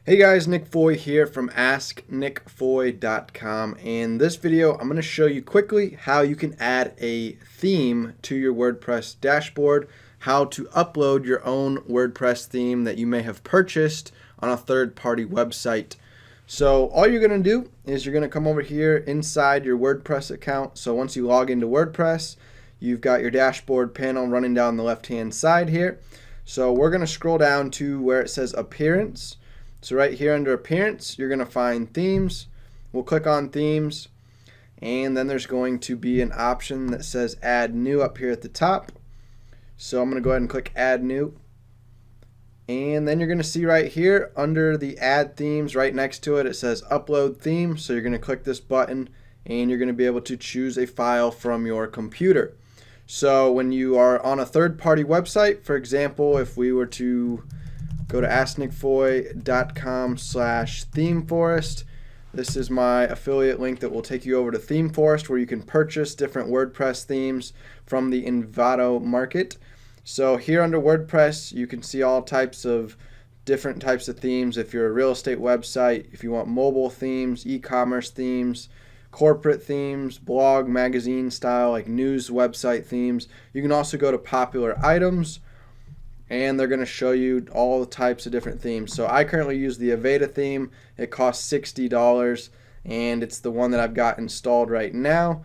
Hey guys, Nick Foy here from AskNickFoy.com. In this video, I'm going to show you quickly how you can add a theme to your WordPress dashboard, how to upload your own WordPress theme that you may have purchased on a third-party website. So all you're going to do is you're going to come over here inside your WordPress account. So once you log into WordPress, you've got your dashboard panel running down the left-hand side here. So we're going to scroll down to where it says Appearance. So right here under Appearance, you're going to find Themes. We'll click on Themes, and then there's going to be an option that says Add New up here at the top. So I'm going to go ahead and click Add New. And then you're going to see right here under the Add Themes, right next to it, it says Upload Theme. So you're going to click this button, and you're going to be able to choose a file from your computer. So when you are on a third-party website, for example, if we were to go to asknickfoy.com/themeforest. This is my affiliate link that will take you over to ThemeForest, where you can purchase different WordPress themes from the Envato market. So here under WordPress, you can see all different types of themes. If you're a real estate website, if you want mobile themes, e-commerce themes, corporate themes, blog, magazine style, like news website themes. You can also go to popular items, and they're going to show you all the types of different themes. So I currently use the Aveda theme. It costs $60, and it's the one that I've got installed right now.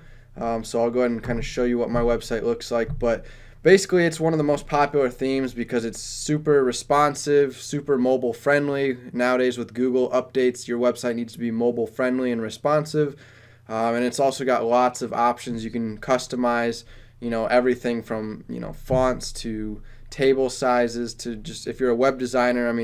So I'll go ahead and kind of show you what my website looks like. But basically, it's one of the most popular themes because it's super responsive, super mobile friendly. Nowadays with Google updates, your website needs to be mobile friendly and responsive. And it's also got lots of options. You can customize, everything from, fonts to table sizes to just, if you're a web designer,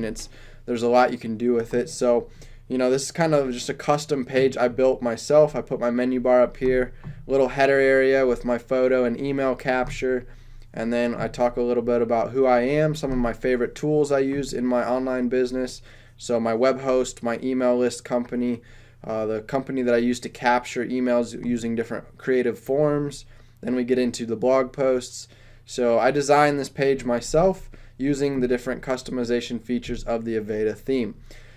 there's a lot you can do with it. So, this is kind of just a custom page I built myself. I put my menu bar up here, little header area with my photo and email capture, and then I talk a little bit about who I am, some of my favorite tools I use in my online business. So my web host, my email list company, the company that I use to capture emails using different creative forms. Then we get into the blog posts. So I designed this page myself using the different customization features of the Aveda theme.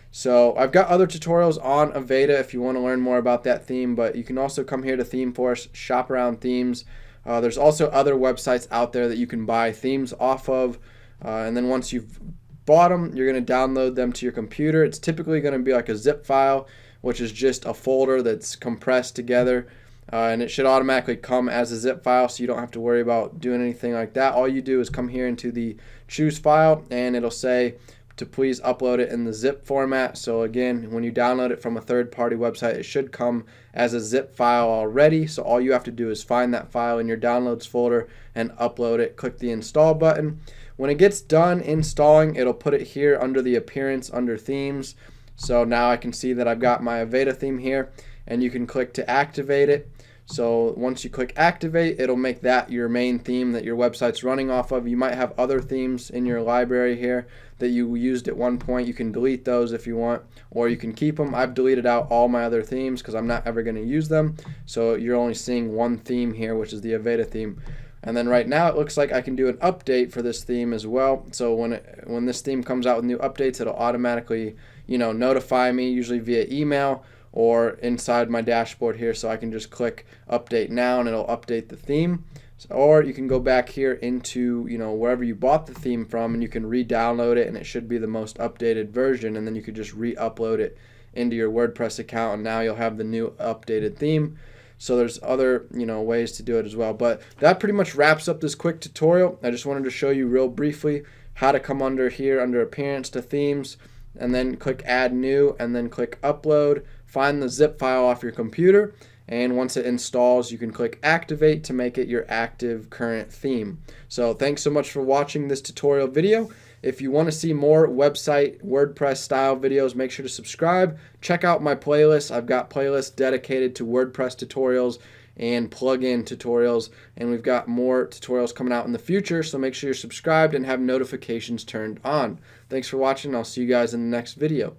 So I've got other tutorials on Aveda if you want to learn more about that theme, but you can also come here to ThemeForest, shop around themes. There's also other websites out there that you can buy themes off of, and then once you've bought them, you're going to download them to your computer. It's typically going to be like a zip file, which is just a folder that's compressed together. And it should automatically come as a zip file, so you don't have to worry about doing anything like that. All you do is come here into the choose file, and it'll say to please upload it in the zip format. So again, when you download it from a third-party website, it should come as a zip file already. So all you have to do is find that file in your downloads folder and upload it. Click the install button. When it gets done installing, it'll put it here under the appearance under themes. So now I can see that I've got my Aveda theme here, and you can click to activate it. So once you click activate, it'll make that your main theme that your website's running off of. You might have other themes in your library here that you used at one point. You can delete those if you want, or you can keep them. I've deleted out all my other themes because I'm not ever going to use them. So you're only seeing one theme here, which is the Aveda theme. And then right now it looks like I can do an update for this theme as well. So when this theme comes out with new updates, it'll automatically, notify me, usually via email or inside my dashboard here. So I can just click update now and it'll update the theme. Or you can go back here into, wherever you bought the theme from, and you can re-download it, and it should be the most updated version, and then you could just re-upload it into your WordPress account, and now you'll have the new updated theme. So there's other, ways to do it as well. But that pretty much wraps up this quick tutorial. I just wanted to show you real briefly how to come under here under Appearance to Themes, and then click Add New, and then click Upload. Find the zip file off your computer, and once it installs, you can click Activate to make it your active current theme. So thanks so much for watching this tutorial video. If you want to see more website WordPress style videos, make sure to subscribe. Check out my playlist. I've got playlists dedicated to WordPress tutorials and plugin tutorials, and we've got more tutorials coming out in the future, so make sure you're subscribed and have notifications turned on. Thanks for watching. I'll see you guys in the next video.